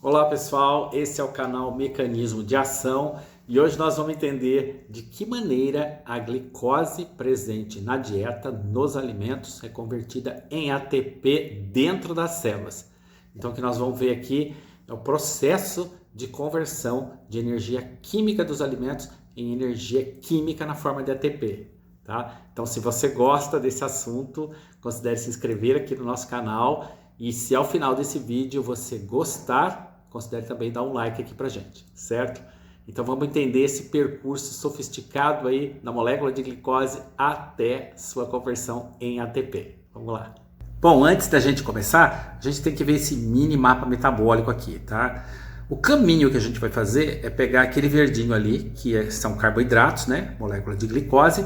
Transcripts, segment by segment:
Olá pessoal, esse é o canal Mecanismo de Ação e hoje nós vamos entender de que maneira a glicose presente na dieta, nos alimentos, é convertida em ATP dentro das células. Então o que nós vamos ver aqui é o processo de conversão de energia química dos alimentos em energia química na forma de ATP. Tá? Então se você gosta desse assunto, considere se inscrever aqui no nosso canal e se ao final desse vídeo você gostar, considere também dar um like aqui pra gente, certo? Então vamos entender esse percurso sofisticado aí na molécula de glicose até sua conversão em ATP. Vamos lá. Bom, antes da gente começar, a gente tem que ver esse mini mapa metabólico aqui, tá? O caminho que a gente vai fazer é pegar aquele verdinho ali, que são carboidratos, né? Molécula de glicose,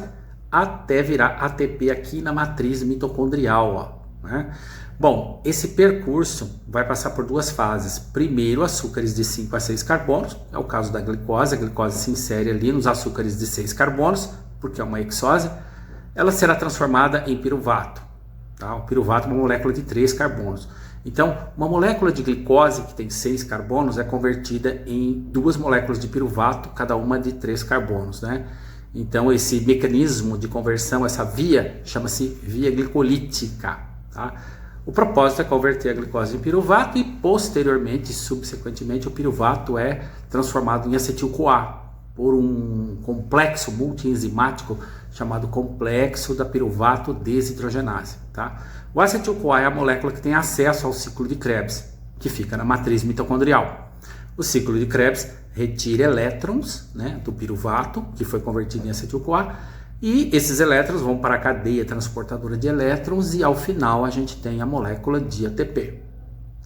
até virar ATP aqui na matriz mitocondrial, ó, né? Bom, esse percurso vai passar por duas fases. Primeiro, açúcares de 5 a 6 carbonos, é o caso da glicose. A glicose se insere ali nos açúcares de 6 carbonos, porque é uma hexose. Ela será transformada em piruvato. Tá? O piruvato é uma molécula de 3 carbonos. Então, uma molécula de glicose que tem 6 carbonos é convertida em duas moléculas de piruvato, cada uma de 3 carbonos, né? Então, esse mecanismo de conversão, essa via, chama-se via glicolítica, tá? O propósito é converter a glicose em piruvato e posteriormente, subsequentemente, o piruvato é transformado em acetil-CoA por um complexo multienzimático chamado complexo da piruvato desidrogenase. Tá? O acetil-CoA é a molécula que tem acesso ao ciclo de Krebs, que fica na matriz mitocondrial. O ciclo de Krebs retira elétrons, né, do piruvato, que foi convertido em acetil-CoA, e esses elétrons vão para a cadeia transportadora de elétrons e ao final a gente tem a molécula de ATP.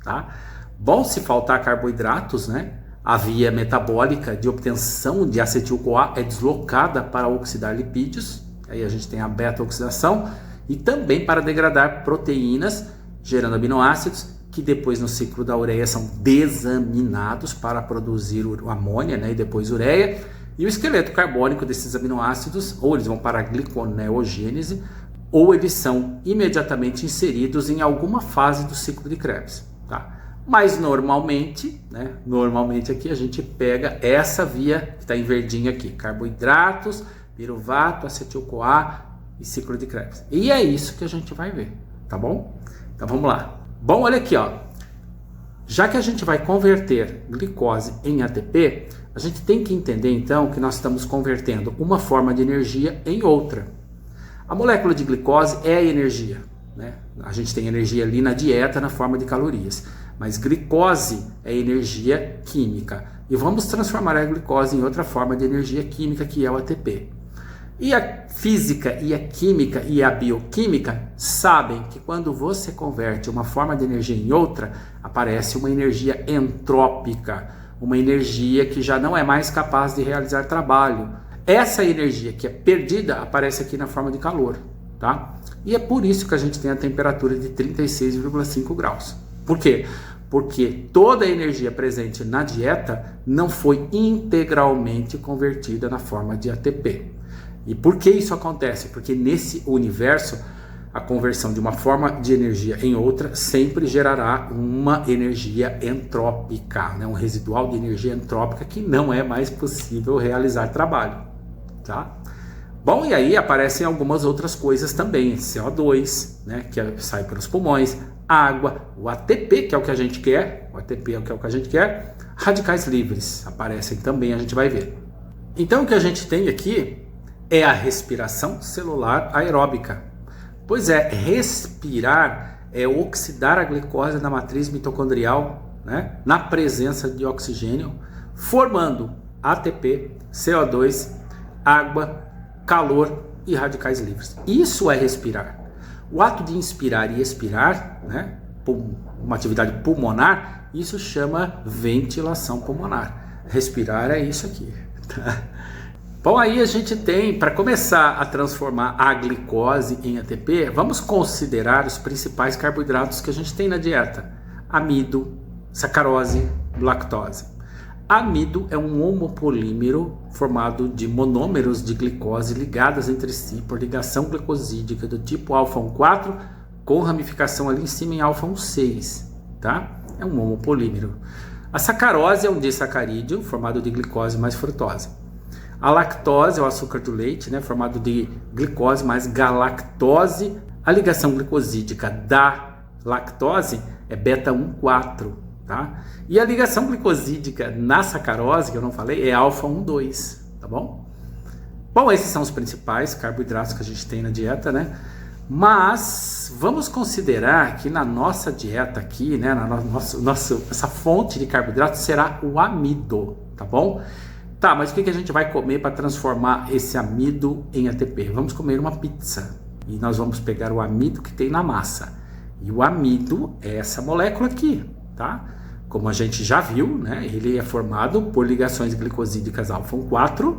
Tá? Bom, se faltar carboidratos, né, a via metabólica de obtenção de acetil-CoA é deslocada para oxidar lipídios, aí a gente tem a beta-oxidação, e também para degradar proteínas, gerando aminoácidos, que depois no ciclo da ureia são desaminados para produzir amônia, né, e depois ureia. E o esqueleto carbônico desses aminoácidos, ou eles vão para a gliconeogênese, ou eles são imediatamente inseridos em alguma fase do ciclo de Krebs. Tá? Mas normalmente, né, aqui a gente pega essa via que está em verdinho aqui, carboidratos, piruvato, acetil-CoA e ciclo de Krebs. E é isso que a gente vai ver, tá bom? Então vamos lá. Bom, olha aqui, ó. Já que a gente vai converter glicose em ATP, a gente tem que entender então que nós estamos convertendo uma forma de energia em outra. A molécula de glicose é a energia, né? A gente tem energia ali na dieta na forma de calorias, mas glicose é energia química. E vamos transformar a glicose em outra forma de energia química, que é o ATP. E a física e a química e a bioquímica sabem que quando você converte uma forma de energia em outra, aparece uma energia entrópica, uma energia que já não é mais capaz de realizar trabalho. Essa energia que é perdida aparece aqui na forma de calor, tá? E é por isso que a gente tem a temperatura de 36,5 graus. Por quê? Porque toda a energia presente na dieta não foi integralmente convertida na forma de ATP. E por que isso acontece? Porque nesse universo, a conversão de uma forma de energia em outra sempre gerará uma energia entrópica, né? Um residual de energia entrópica que não é mais possível realizar trabalho. Tá? Bom, e aí aparecem algumas outras coisas também, CO2, né, que sai pelos pulmões, água, o ATP, que é o que a gente quer, radicais livres aparecem também, a gente vai ver. Então o que a gente tem aqui é a respiração celular aeróbica. Pois é, respirar é oxidar a glicose na matriz mitocondrial, né, na presença de oxigênio, formando ATP, CO2, água, calor e radicais livres. Isso é respirar. O ato de inspirar e expirar, né, uma atividade pulmonar, isso chama ventilação pulmonar. Respirar é isso aqui. Tá? Bom, aí a gente tem, para começar a transformar a glicose em ATP, vamos considerar os principais carboidratos que a gente tem na dieta: amido, sacarose, lactose. Amido é um homopolímero formado de monômeros de glicose ligadas entre si por ligação glicosídica do tipo alfa-1,4 com ramificação ali em cima em alfa-1,6, tá? É um homopolímero. A sacarose é um disacarídeo formado de glicose mais frutose. A lactose é o açúcar do leite, né, formado de glicose mais galactose. A ligação glicosídica da lactose é beta-1,4, tá? E a ligação glicosídica na sacarose, que eu não falei, é alfa-1,2, tá bom? Bom, esses são os principais carboidratos que a gente tem na dieta, né? Mas vamos considerar que na nossa dieta aqui, né, essa fonte de carboidrato será o amido, tá bom? Tá, mas o que a gente vai comer para transformar esse amido em ATP? Vamos comer uma pizza e nós vamos pegar o amido que tem na massa. E o amido é essa molécula aqui, tá? Como a gente já viu, né, ele é formado por ligações glicosídicas alfa-1,4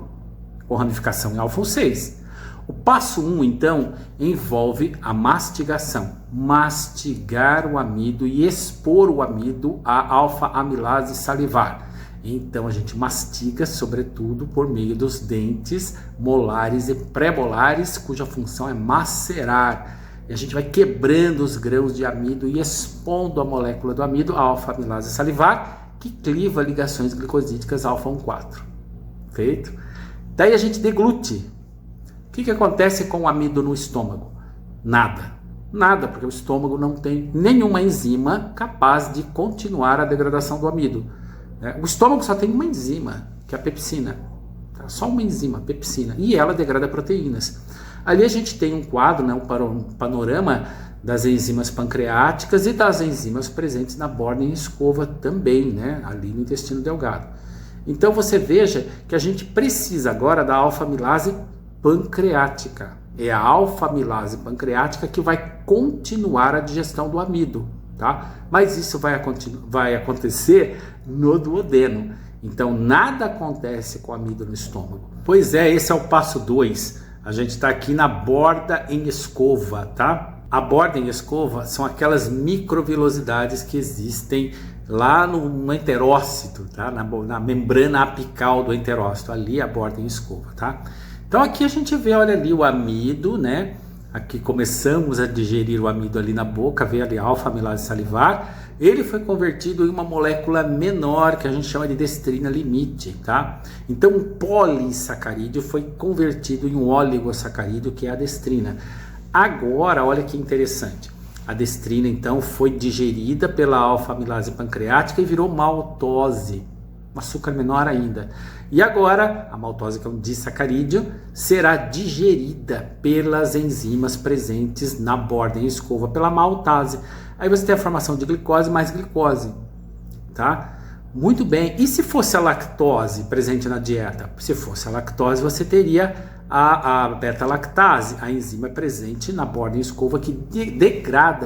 com ramificação em alfa-1,6. O passo 1, então, envolve a mastigação. Mastigar o amido e expor o amido à alfa-amilase salivar. Então, a gente mastiga, sobretudo, por meio dos dentes molares e pré-molares, cuja função é macerar. E a gente vai quebrando os grãos de amido e expondo a molécula do amido à alfa-amilase salivar, que cliva ligações glicosídicas alfa-1,4. Feito? Daí a gente deglute. O que acontece com o amido no estômago? Nada, porque o estômago não tem nenhuma enzima capaz de continuar a degradação do amido. O estômago só tem uma enzima, que é a pepsina. Só uma enzima, a pepsina, e ela degrada proteínas. Ali a gente tem um quadro, né, um panorama das enzimas pancreáticas e das enzimas presentes na borda em escova também, né, ali no intestino delgado. Então você veja que a gente precisa agora da alfa-amilase pancreática. É a alfa-amilase pancreática que vai continuar a digestão do amido, tá? Mas isso vai acontecer no duodeno. Então nada acontece com o amido no estômago. Pois é, esse é o passo 2. A gente está aqui na borda em escova, tá? A borda em escova são aquelas microvilosidades que existem lá no enterócito, tá? Na membrana apical do enterócito, ali a borda em escova, tá? Então aqui a gente vê, olha ali o amido, né? Aqui começamos a digerir o amido ali na boca, vê ali a alfa-amilase salivar. Ele foi convertido em uma molécula menor que a gente chama de destrina limite, tá? Então um polissacarídeo foi convertido em um oligosacarídeo, que é a destrina. Agora, olha que interessante. A destrina então foi digerida pela alfa-amilase pancreática e virou maltose, um açúcar menor ainda. E agora, a maltose, que é um disacarídeo, será digerida pelas enzimas presentes na borda em escova, pela maltase. Aí você tem a formação de glicose mais glicose, tá? Muito bem. E se fosse a lactose presente na dieta? Se fosse a lactose, você teria a beta-lactase, a enzima presente na borda em escova que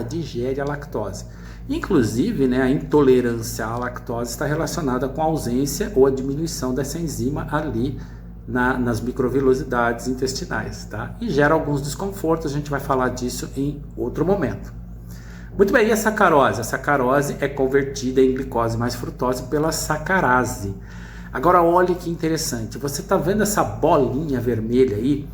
digere a lactose. Inclusive, né, a intolerância à lactose está relacionada com a ausência ou a diminuição dessa enzima ali nas microvilosidades intestinais, tá? E gera alguns desconfortos, a gente vai falar disso em outro momento. Muito bem, e a sacarose? A sacarose é convertida em glicose mais frutose pela sacarase. Agora olhe que interessante, você está vendo essa bolinha vermelha aí?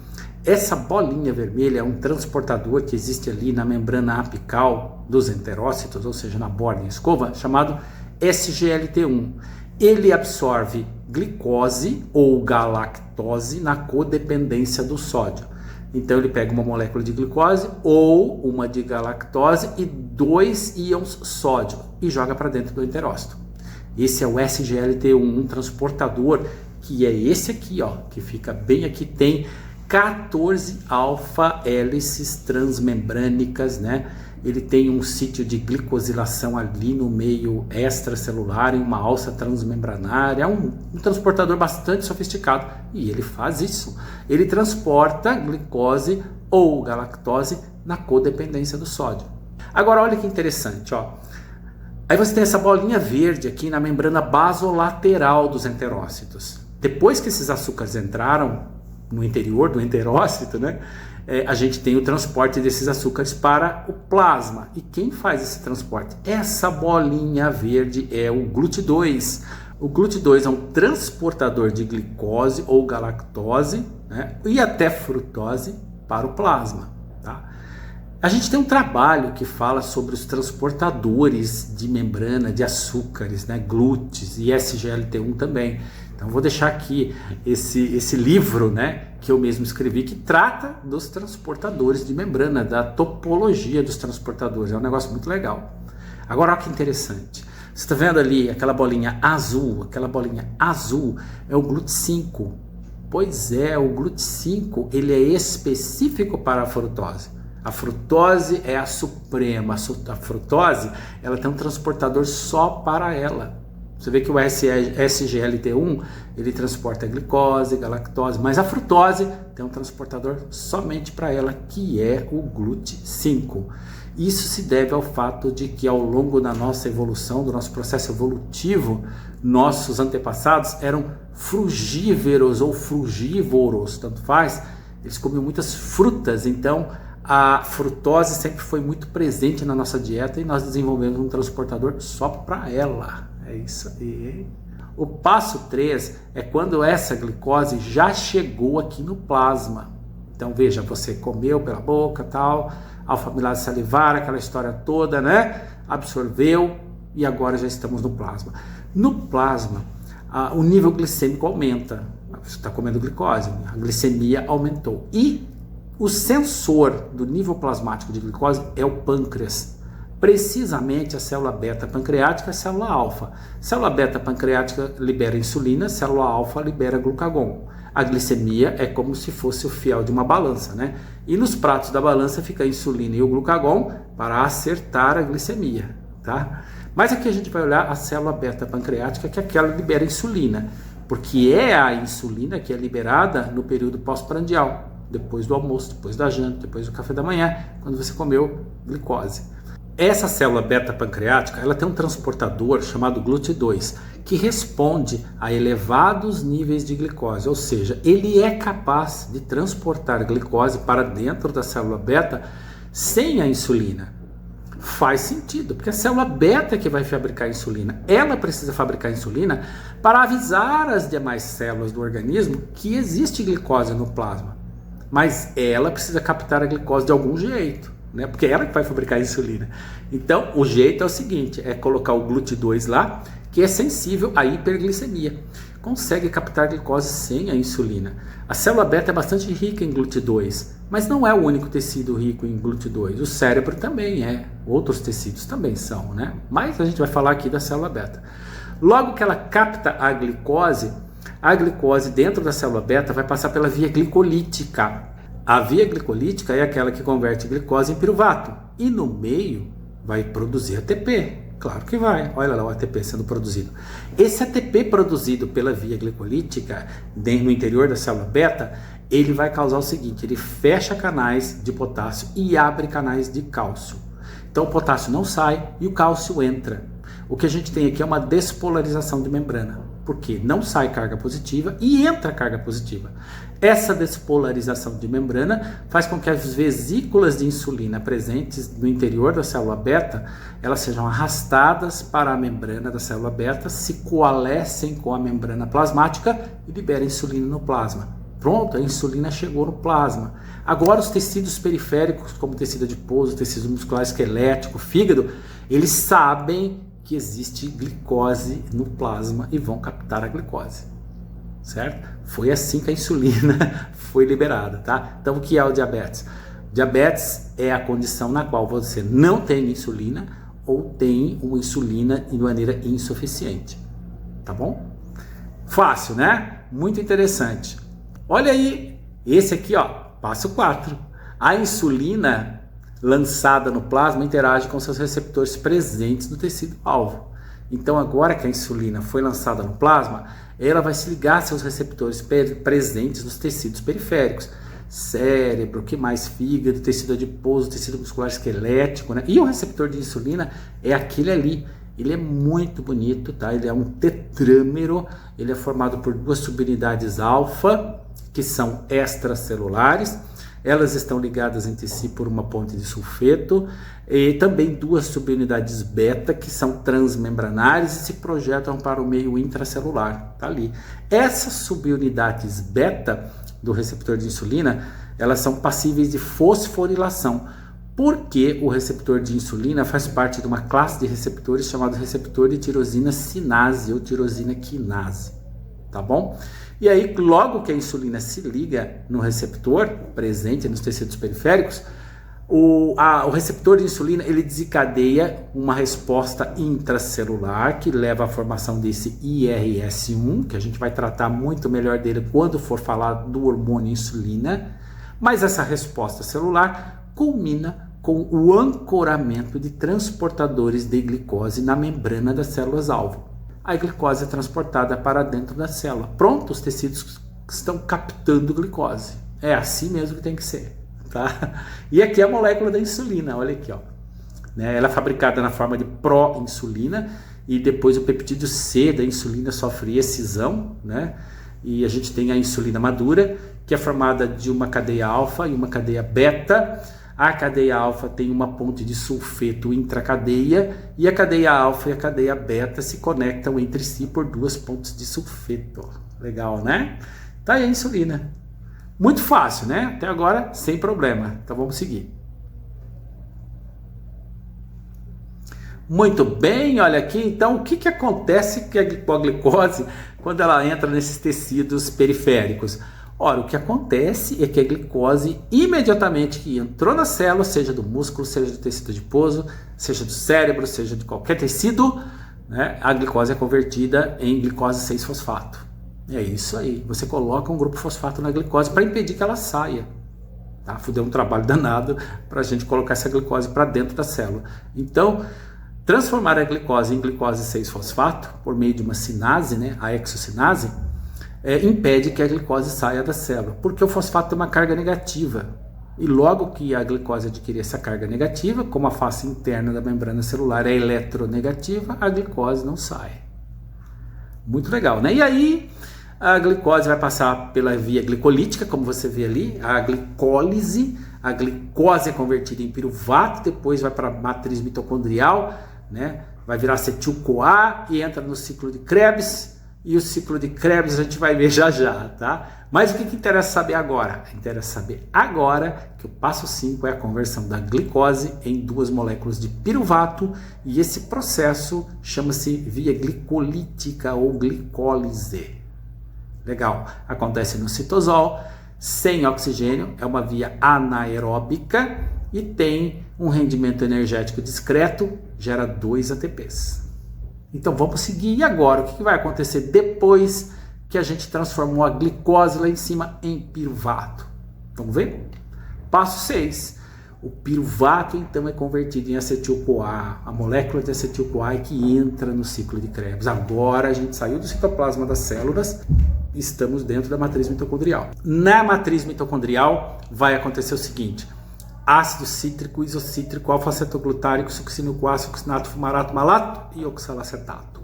Essa bolinha vermelha é um transportador que existe ali na membrana apical dos enterócitos, ou seja, na borda em escova, chamado SGLT1. Ele absorve glicose ou galactose na codependência do sódio. Então ele pega uma molécula de glicose ou uma de galactose e 2 íons sódio e joga para dentro do enterócito. Esse é o SGLT1, um transportador que é esse aqui, ó, que fica bem aqui, tem 14 alfa-hélices transmembrânicas, né? Ele tem um sítio de glicosilação ali no meio extracelular, em uma alça transmembranária, é um transportador bastante sofisticado e ele faz isso. Ele transporta glicose ou galactose na codependência do sódio. Agora olha que interessante, ó. Aí você tem essa bolinha verde aqui na membrana basolateral dos enterócitos. Depois que esses açúcares entraram no interior do enterócito, né, a gente tem o transporte desses açúcares para o plasma. E quem faz esse transporte? Essa bolinha verde é o GLUT2. O GLUT2 é um transportador de glicose ou galactose, né, e até frutose para o plasma, tá? A gente tem um trabalho que fala sobre os transportadores de membrana de açúcares, né, GLUTs e SGLT1 também. Então vou deixar aqui esse livro, né, que eu mesmo escrevi, que trata dos transportadores de membrana, da topologia dos transportadores. É um negócio muito legal. Agora olha que interessante. Você está vendo ali aquela bolinha azul? Aquela bolinha azul é o GLUT5. Pois é, o GLUT5 ele é específico para a frutose. A frutose é a suprema. A frutose ela tem um transportador só para ela. Você vê que o SGLT1 ele transporta a glicose, a lactose, mas a frutose tem um transportador somente para ela, que é o GLUT5. Isso se deve ao fato de que ao longo da nossa evolução, do nosso processo evolutivo, nossos antepassados eram frugívoros ou frugívoros, tanto faz, eles comiam muitas frutas, então a frutose sempre foi muito presente na nossa dieta e nós desenvolvemos um transportador só para ela. É isso aí. O passo 3 é quando essa glicose já chegou aqui no plasma. Então veja, você comeu pela boca, tal, alfa-amilase salivar, aquela história toda, né? Absorveu e agora já estamos no plasma. No plasma, o nível glicêmico aumenta. Você está comendo glicose, a glicemia aumentou. E o sensor do nível plasmático de glicose é o pâncreas. Precisamente a célula beta pancreática e a célula alfa. Célula beta pancreática libera insulina, célula alfa libera glucagon. A glicemia é como se fosse o fiel de uma balança, né? E nos pratos da balança fica a insulina e o glucagon para acertar a glicemia, tá? Mas aqui a gente vai olhar a célula beta pancreática, que é aquela que libera insulina, porque é a insulina que é liberada no período pós-prandial, depois do almoço, depois da janta, depois do café da manhã, quando você comeu glicose. Essa célula beta pancreática, ela tem um transportador chamado GLUT2, que responde a elevados níveis de glicose, ou seja, ele é capaz de transportar glicose para dentro da célula beta sem a insulina. Faz sentido, porque a célula beta é que vai fabricar insulina. Ela precisa fabricar insulina para avisar as demais células do organismo que existe glicose no plasma. Mas ela precisa captar a glicose de algum jeito, né? Porque é ela que vai fabricar a insulina. Então, o jeito é o seguinte, é colocar o GLUT2 lá, que é sensível à hiperglicemia. Consegue captar glicose sem a insulina. A célula beta é bastante rica em GLUT2, mas não é o único tecido rico em GLUT2. O cérebro também é, outros tecidos também são, né? Mas a gente vai falar aqui da célula beta. Logo que ela capta a glicose dentro da célula beta vai passar pela via glicolítica. A via glicolítica é aquela que converte glicose em piruvato. E no meio vai produzir ATP. Claro que vai. Olha lá o ATP sendo produzido. Esse ATP produzido pela via glicolítica no interior da célula beta, ele vai causar o seguinte, ele fecha canais de potássio e abre canais de cálcio. Então o potássio não sai e o cálcio entra. O que a gente tem aqui é uma despolarização de membrana, porque não sai carga positiva e entra carga positiva. Essa despolarização de membrana faz com que as vesículas de insulina presentes no interior da célula beta, elas sejam arrastadas para a membrana da célula beta, se coalescem com a membrana plasmática e liberam insulina no plasma. Pronto, a insulina chegou no plasma. Agora os tecidos periféricos, como tecido adiposo, tecido muscular esquelético, fígado, eles sabem que existe glicose no plasma e vão captar a glicose, certo? Foi assim que a insulina foi liberada, tá? Então o que é o diabetes? Diabetes é a condição na qual você não tem insulina ou tem uma insulina de maneira insuficiente, tá bom? Fácil, né? Muito interessante. Olha aí, esse aqui, ó, passo 4. A insulina lançada no plasma interage com seus receptores presentes no tecido alvo. Então agora que a insulina foi lançada no plasma, ela vai se ligar a seus receptores presentes nos tecidos periféricos. Cérebro, que mais? Fígado, tecido adiposo, tecido muscular esquelético, né? E o receptor de insulina é aquele ali. Ele é muito bonito, tá? Ele é um tetrâmero, ele é formado por duas subunidades alfa, que são extracelulares. Elas estão ligadas entre si por uma ponte de sulfeto e também duas subunidades beta que são transmembranares e se projetam para o meio intracelular, tá ali. Essas subunidades beta do receptor de insulina, elas são passíveis de fosforilação. Porque o receptor de insulina faz parte de uma classe de receptores chamado receptor de tirosina sinase ou tirosina quinase, tá bom? E aí, logo que a insulina se liga no receptor presente nos tecidos periféricos, o receptor de insulina ele desencadeia uma resposta intracelular que leva à formação desse IRS1, que a gente vai tratar muito melhor dele quando for falar do hormônio insulina, mas essa resposta celular culmina com o ancoramento de transportadores de glicose na membrana das células-alvo. A glicose é transportada para dentro da célula. Pronto, os tecidos estão captando glicose. É assim mesmo que tem que ser. Tá? E aqui é a molécula da insulina, olha aqui, ó. Ela é fabricada na forma de pró-insulina e depois o peptídeo C da insulina sofre excisão, né? E a gente tem a insulina madura, que é formada de uma cadeia alfa e uma cadeia beta. A cadeia alfa tem uma ponte de sulfeto intracadeia e a cadeia alfa e a cadeia beta se conectam entre si por duas pontes de sulfeto. Legal, né? Tá aí a insulina. Muito fácil, né? Até agora, sem problema. Então vamos seguir. Muito bem, olha aqui. Então, o que acontece com a glicose quando ela entra nesses tecidos periféricos? Ora, o que acontece é que a glicose, imediatamente que entrou na célula, seja do músculo, seja do tecido adiposo, seja do cérebro, seja de qualquer tecido, né, a glicose é convertida em glicose 6-fosfato. É isso aí. Você coloca um grupo fosfato na glicose para impedir que ela saia. Tá? Deu um trabalho danado para a gente colocar essa glicose para dentro da célula. Então, transformar a glicose em glicose 6-fosfato por meio de uma sinase, né, a exocinase, impede que a glicose saia da célula, porque o fosfato tem uma carga negativa. E logo que a glicose adquirir essa carga negativa, como a face interna da membrana celular é eletronegativa, a glicose não sai. Muito legal, né? E aí a glicose vai passar pela via glicolítica, como você vê ali, a glicólise. A glicose é convertida em piruvato, depois vai para a matriz mitocondrial, né? Vai virar acetil-CoA e entra no ciclo de Krebs. E o ciclo de Krebs a gente vai ver já já, tá? Mas o que interessa saber agora? Interessa saber agora que o passo 5 é a conversão da glicose em duas moléculas de piruvato e esse processo chama-se via glicolítica ou glicólise. Legal, acontece no citosol, sem oxigênio, é uma via anaeróbica e tem um rendimento energético discreto, gera 2 ATPs. Então vamos seguir. E agora? O que vai acontecer depois que a gente transformou a glicose lá em cima em piruvato? Vamos ver? Passo 6. O piruvato então é convertido em acetil-CoA. A molécula de acetil-CoA é que entra no ciclo de Krebs. Agora a gente saiu do citoplasma das células e estamos dentro da matriz mitocondrial. Na matriz mitocondrial vai acontecer o seguinte: ácido cítrico, isocítrico, alfa-acetoglutárico, succínico-A, succinato, fumarato, malato e oxalacetato.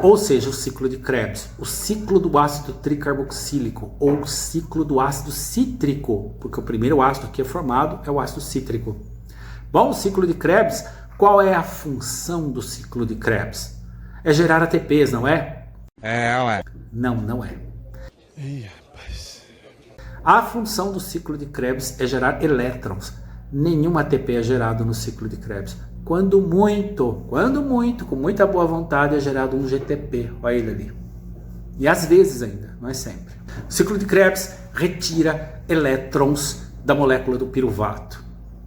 Ou seja, o ciclo de Krebs, o ciclo do ácido tricarboxílico ou o ciclo do ácido cítrico, porque o primeiro ácido que é formado é o ácido cítrico. Bom, o ciclo de Krebs, qual é a função do ciclo de Krebs? É gerar ATPs, não é? Ué. Não, não é. Ih, rapaz. A função do ciclo de Krebs é gerar elétrons. Nenhum ATP é gerado no ciclo de Krebs. Quando muito, com muita boa vontade, é gerado um GTP. Olha ele ali. E às vezes ainda, não é sempre. O ciclo de Krebs retira elétrons da molécula do piruvato.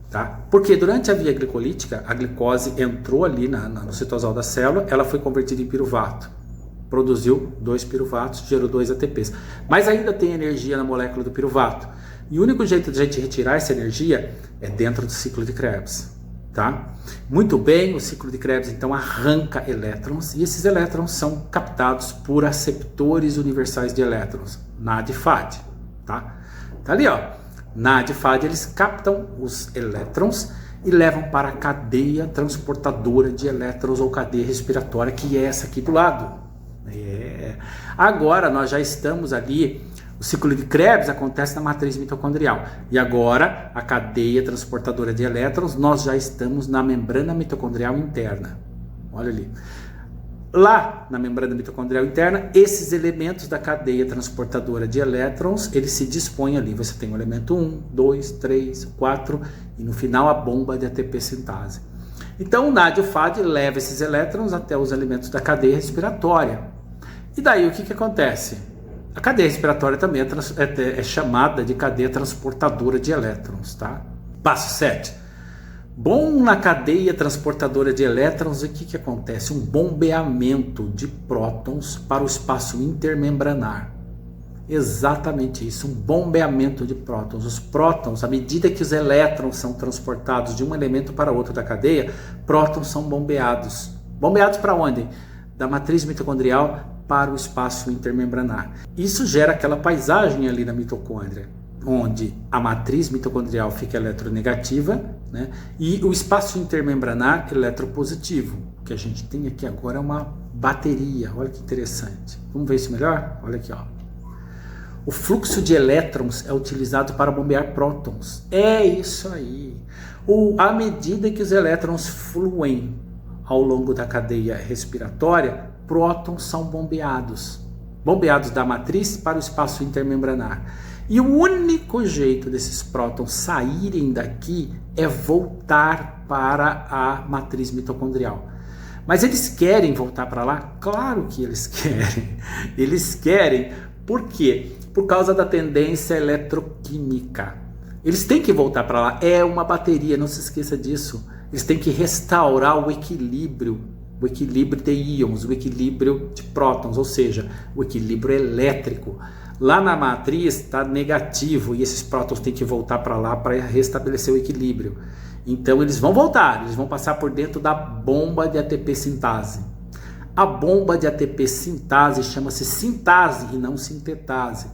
Tá? Porque durante a via glicolítica, a glicose entrou ali no citosol da célula, ela foi convertida em piruvato. Produziu 2 piruvatos, gerou 2 ATPs. Mas ainda tem energia na molécula do piruvato. E o único jeito de a gente retirar essa energia é dentro do ciclo de Krebs. Tá? Muito bem, o ciclo de Krebs então arranca elétrons e esses elétrons são captados por aceptores universais de elétrons, NAD e FAD. Tá? Tá ali, ó. NAD e FAD, eles captam os elétrons e levam para a cadeia transportadora de elétrons ou cadeia respiratória, que é essa aqui do lado. Agora nós já estamos ali, o ciclo de Krebs acontece na matriz mitocondrial e agora a cadeia transportadora de elétrons, nós já estamos na membrana mitocondrial interna. Olha ali. Lá na membrana mitocondrial interna, esses elementos da cadeia transportadora de elétrons, eles se dispõem ali. Você tem o elemento 1, 2, 3, 4 e no final a bomba de ATP sintase. Então o NAD e o FAD leva esses elétrons até os elementos da cadeia respiratória. E daí o que acontece? A cadeia respiratória também é chamada de cadeia transportadora de elétrons, tá? Passo 7. Bom, na cadeia transportadora de elétrons, o que acontece? Um bombeamento de prótons para o espaço intermembranar. Exatamente isso, um bombeamento de prótons. Os prótons, à medida que os elétrons são transportados de um elemento para outro da cadeia, prótons são bombeados. Bombeados para onde? Da matriz mitocondrial para o espaço intermembranar. Isso gera aquela paisagem ali na mitocôndria, onde a matriz mitocondrial fica eletronegativa, né, e o espaço intermembranar eletropositivo. O que a gente tem aqui agora é uma bateria. Olha que interessante. Vamos ver isso melhor? Olha aqui, ó. O fluxo de elétrons é utilizado para bombear prótons. É isso aí. À medida que os elétrons fluem ao longo da cadeia respiratória, prótons são bombeados da matriz para o espaço intermembranar. E o único jeito desses prótons saírem daqui é voltar para a matriz mitocondrial. Mas eles querem voltar para lá? Claro que eles querem. Eles querem, por quê? Por causa da tendência eletroquímica. Eles têm que voltar para lá. É uma bateria, não se esqueça disso. Eles têm que restaurar o equilíbrio de íons, o equilíbrio de prótons, ou seja, o equilíbrio elétrico. Lá na matriz está negativo e esses prótons têm que voltar para lá para restabelecer o equilíbrio. Então eles vão voltar, eles vão passar por dentro da bomba de ATP sintase. A bomba de ATP sintase chama-se sintase e não sintetase.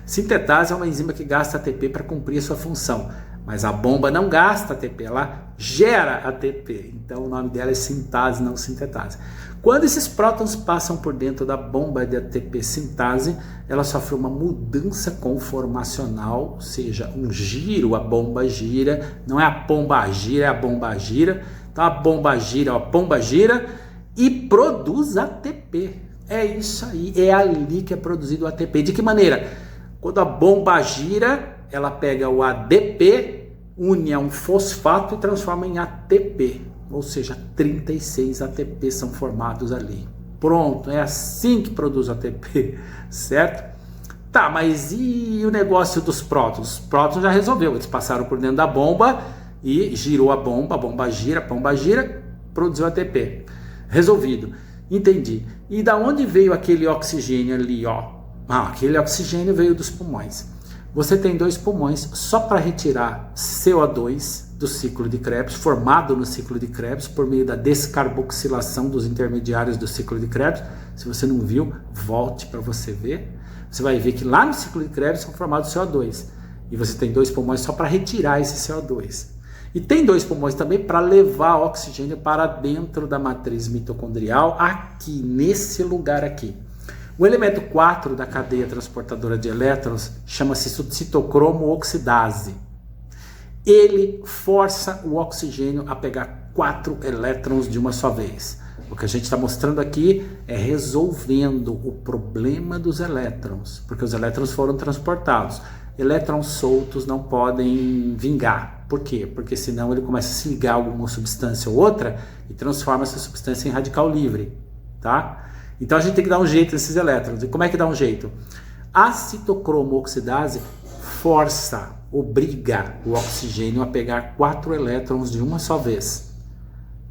Sintetase é uma enzima que gasta ATP para cumprir a sua função, mas a bomba não gasta ATP, ela gera ATP. Então o nome dela é sintase, não sintetase. Quando esses prótons passam por dentro da bomba de ATP sintase, ela sofre uma mudança conformacional, ou seja, um giro, a bomba gira, não é a pomba gira, é a bomba gira. Então a bomba gira e produz ATP. É isso aí, é ali que é produzido o ATP. De que maneira? Quando a bomba gira, ela pega o ADP, une a um fosfato e transforma em ATP. Ou seja, 36 ATP são formados ali. Pronto, é assim que produz ATP, certo? Tá, mas e o negócio dos prótons? Os prótons já resolveu, eles passaram por dentro da bomba e girou a bomba gira, produziu ATP. Resolvido, entendi. E da onde veio aquele oxigênio ali, ó? Aquele oxigênio veio dos pulmões. Você tem 2 pulmões só para retirar CO2 do ciclo de Krebs, formado no ciclo de Krebs por meio da descarboxilação dos intermediários do ciclo de Krebs. Se você não viu, volte para você ver. Você vai ver que lá no ciclo de Krebs são formados CO2. E você tem 2 pulmões só para retirar esse CO2. E tem 2 pulmões também para levar oxigênio para dentro da matriz mitocondrial, aqui, nesse lugar aqui. O elemento 4 da cadeia transportadora de elétrons chama-se citocromo oxidase. Ele força o oxigênio a pegar 4 elétrons de uma só vez. O que a gente está mostrando aqui é resolvendo o problema dos elétrons, porque os elétrons foram transportados. Elétrons soltos não podem vingar. Por quê? Porque senão ele começa a se ligar a alguma substância ou outra e transforma essa substância em radical livre, tá? Então a gente tem que dar um jeito nesses elétrons. E como é que dá um jeito? A citocromo oxidase obriga o oxigênio a pegar 4 elétrons de uma só vez.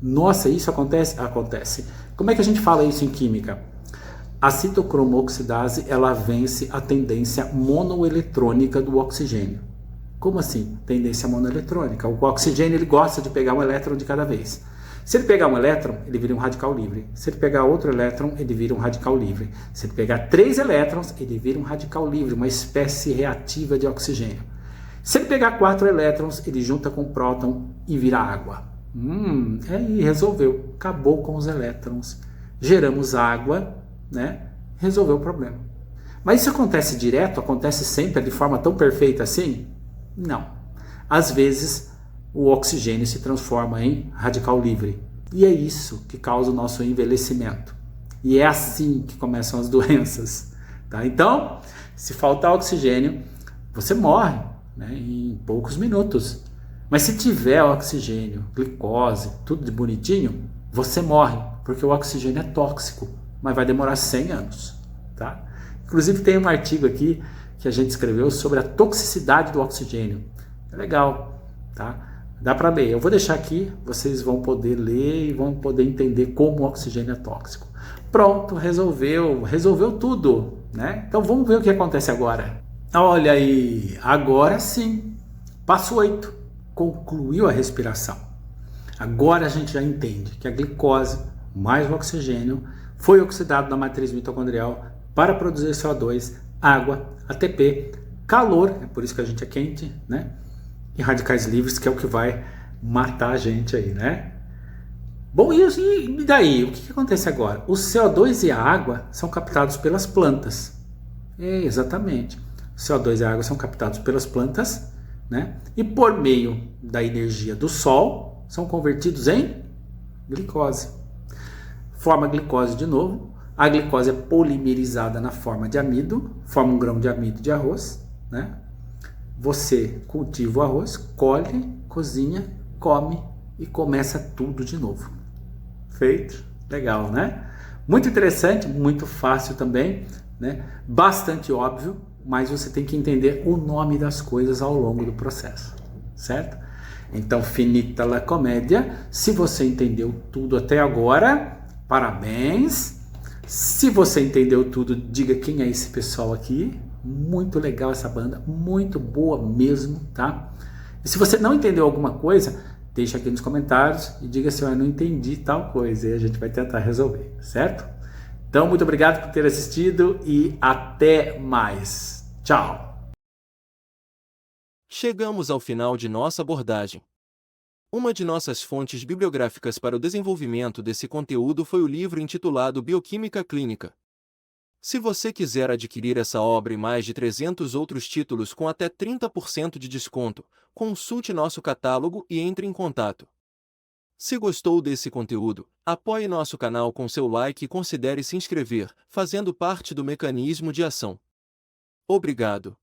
Nossa, isso acontece? Acontece. Como é que a gente fala isso em química? A citocromo oxidase, ela vence a tendência monoeletrônica do oxigênio. Como assim? Tendência monoeletrônica. O oxigênio ele gosta de pegar um elétron de cada vez. Se ele pegar um elétron, ele vira um radical livre. Se ele pegar outro elétron, ele vira um radical livre. Se ele pegar 3 elétrons, ele vira um radical livre, uma espécie reativa de oxigênio. Se ele pegar 4 elétrons, ele junta com o próton e vira água. Aí resolveu. Acabou com os elétrons. Geramos água, né? Resolveu o problema. Mas isso acontece direto? Acontece sempre de forma tão perfeita assim? Não. Às vezes o oxigênio se transforma em radical livre. E é isso que causa o nosso envelhecimento. E é assim que começam as doenças. Tá? Então, se faltar oxigênio, você morre, né, em poucos minutos. Mas se tiver oxigênio, glicose, tudo de bonitinho, você morre, porque o oxigênio é tóxico, mas vai demorar 100 anos. Tá? Inclusive tem um artigo aqui que a gente escreveu sobre a toxicidade do oxigênio. É legal, tá? Dá para ler. Eu vou deixar aqui, vocês vão poder ler e vão poder entender como o oxigênio é tóxico. Pronto, resolveu tudo, né? Então vamos ver o que acontece agora. Olha aí, agora sim. Passo 8. Concluiu a respiração. Agora a gente já entende que a glicose mais o oxigênio foi oxidado na matriz mitocondrial para produzir CO2, água, ATP, calor, é por isso que a gente é quente, né? E radicais livres, que é o que vai matar a gente aí, né? Bom, e daí? O que acontece agora? O CO2 e a água são captados pelas plantas. Exatamente. O CO2 e a água são captados pelas plantas, né? E por meio da energia do sol, são convertidos em glicose. Forma glicose de novo. A glicose é polimerizada na forma de amido, forma um grão de amido de arroz, né? Você cultiva o arroz, colhe, cozinha, come e começa tudo de novo. Feito? Legal, né? Muito interessante, muito fácil também, né? Bastante óbvio, mas você tem que entender o nome das coisas ao longo do processo, certo? Então, finita la comédia. Se você entendeu tudo até agora, parabéns. Se você entendeu tudo, diga quem é esse pessoal aqui. Muito legal essa banda, muito boa mesmo, tá? E se você não entendeu alguma coisa, deixa aqui nos comentários e diga se eu não entendi tal coisa. E a gente vai tentar resolver, certo? Então, muito obrigado por ter assistido e até mais. Tchau! Chegamos ao final de nossa abordagem. Uma de nossas fontes bibliográficas para o desenvolvimento desse conteúdo foi o livro intitulado Bioquímica Clínica. Se você quiser adquirir essa obra e mais de 300 outros títulos com até 30% de desconto, consulte nosso catálogo e entre em contato. Se gostou desse conteúdo, apoie nosso canal com seu like e considere se inscrever, fazendo parte do mecanismo de ação. Obrigado.